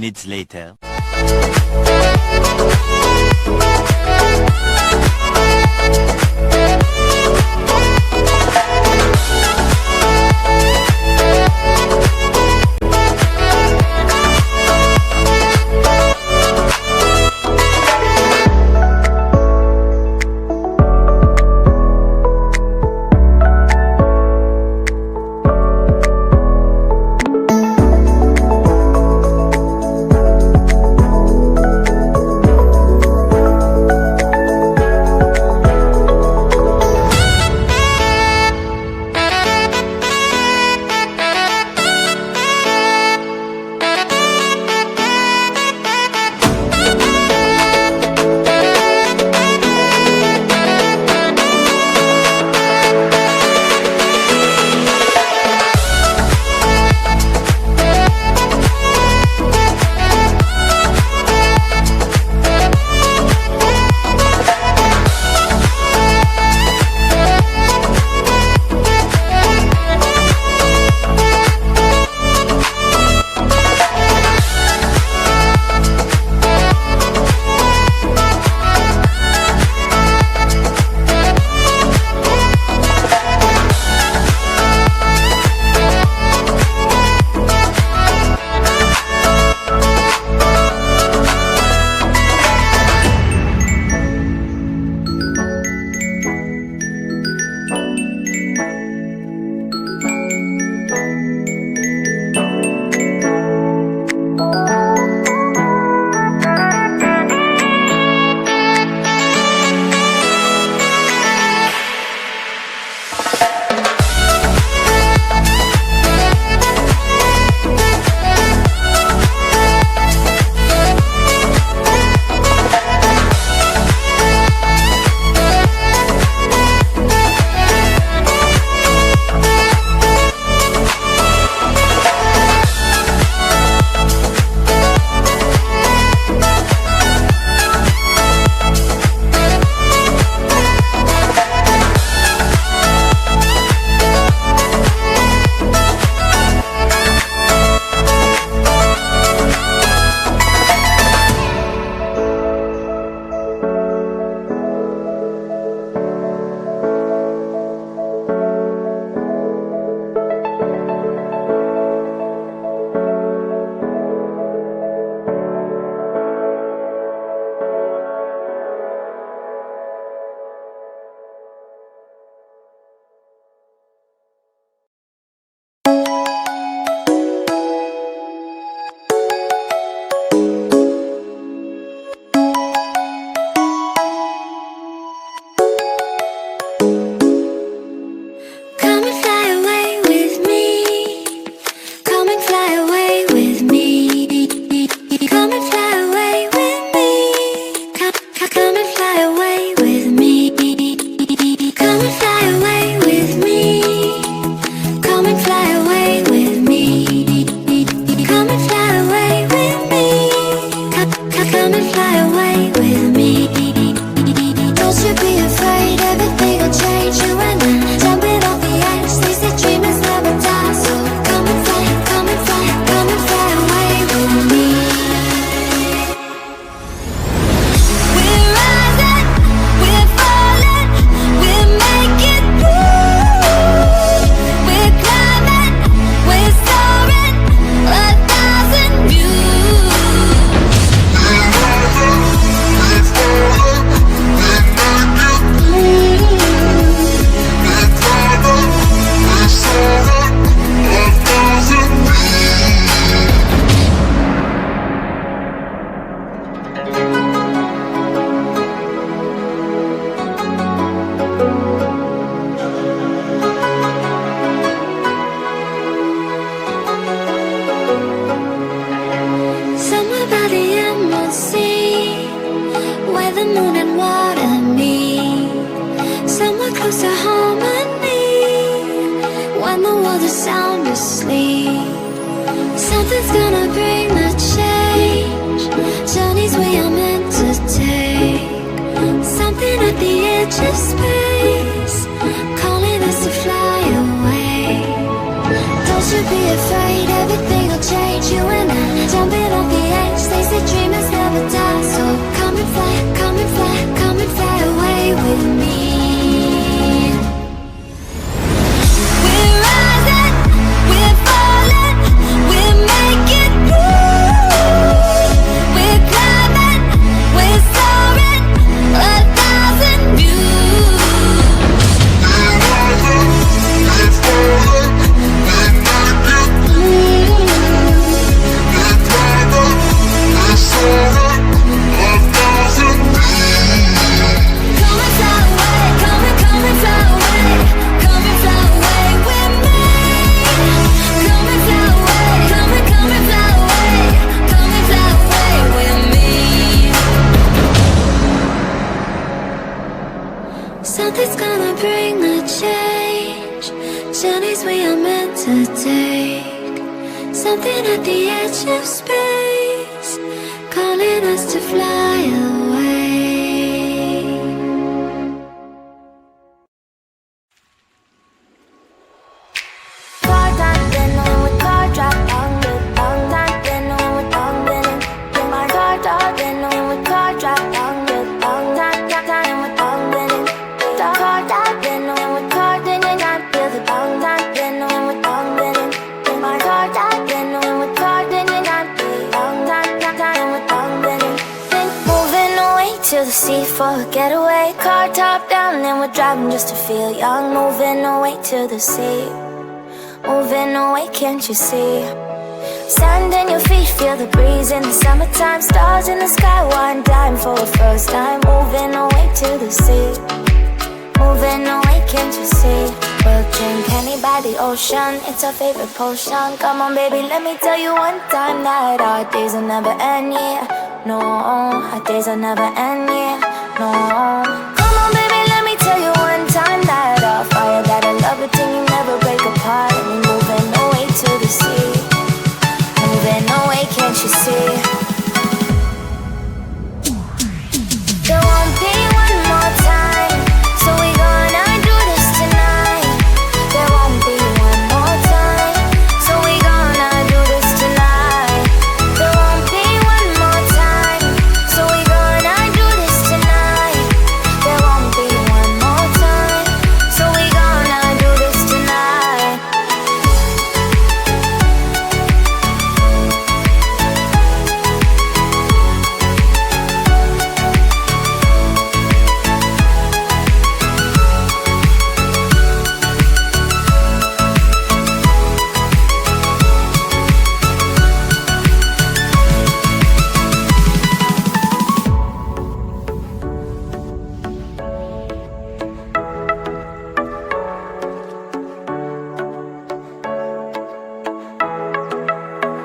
minutes later. the moon and water me somewhere close to harmony. When the world is sound asleep, something's gonna bring the change. Journeys we are meant to take, something at the edge of space, calling us to fly away. Don't you be afraid, everything will change. You and I, jumping off the edge. They say dreamers never die, so come and fly, come and fly, come and fly away with me. We're rising, we're falling, we're making through. We're climbing, we're soaring, 1,000 views. We're rising, we're falling, we're making through. We're climbing, we're soaring, 1,000 views. Come and fly away, come and fly away, come and fly away with me. Come and fly away, come and fly away, come and fly away with me. Something's gonna bring the change. Journeys we are meant to take, something at the edge of space, calling us to fly away. To the sea for a getaway, car top down and we're driving just to feel young. Moving away to the sea, moving away, can't you see? Sand in your feet, feel the breeze in the summertime. Stars in the sky, one dime for the first time. Moving away to the sea, moving away, can't you see? We'll drink honey by the ocean, it's our favorite potion. Come on baby, let me tell you one time that our days will never end, yeah. No, our days will never end, yeah. No. Come on baby, let me tell you one time that our fire, that I love it till you never break apart. And we're moving away to the sea, moving away, can't you see? There won't be one more time, so we gonna do this tonight. There won't be one more time, so we gonna do this tonight. There won't be one more time, so we gonna do this tonight. There won't be one more time, so we gonna do this tonight.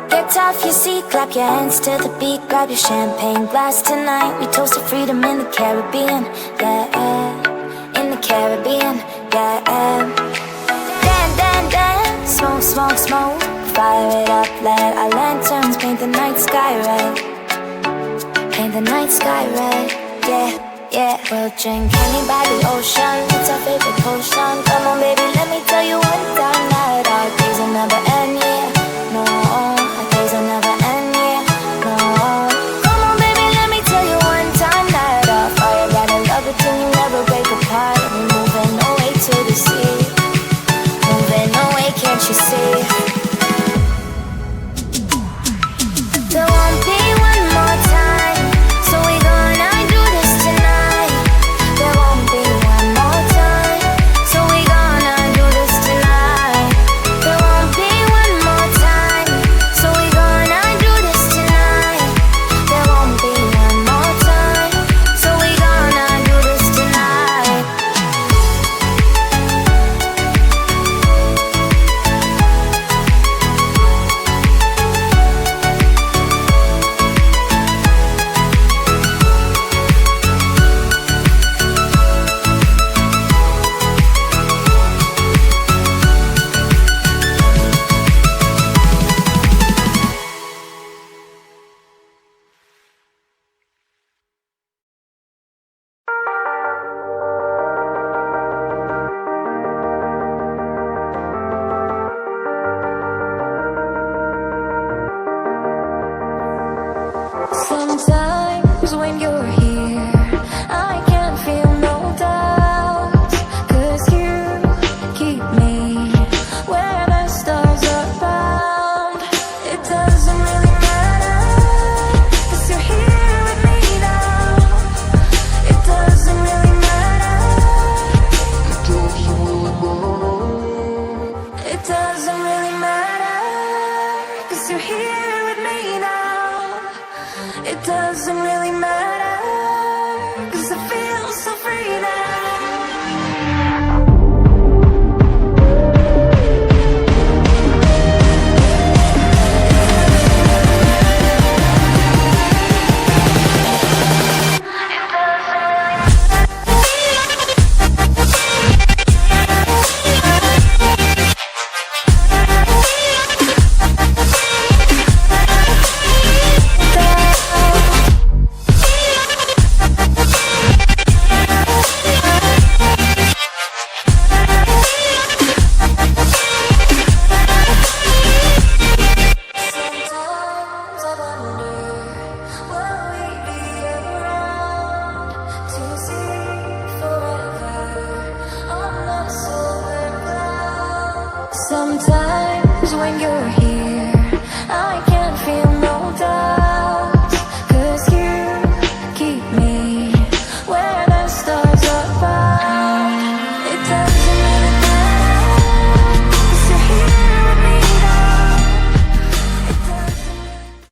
Get off your seat, clap your hands to the beat. Grab your champagne glass tonight. We toast to freedom in the Caribbean, yeah. In the Caribbean, yeah. Dan, dan, dan, smoke, smoke, smoke. Fire it up, let our lanterns paint the night sky red. Paint the night sky red, yeah, yeah. We'll drink honey by the ocean, it's our favorite potion. Come on baby, let me tell you one time that our days will never end, yeah. No, our days will never end, yeah. No. Come on baby, let me tell you one time that our fire, that I love it till you never break apart. And we're moving away to the sea, moving away, can't you see? There won't be one more time, so we gonna do this tonight. There won't be one more time, so we gonna do this tonight. There won't be 'cause you're here with me now. It doesn't really matter, 'cause I feel so free now. Sometimes when you're here, I can't feel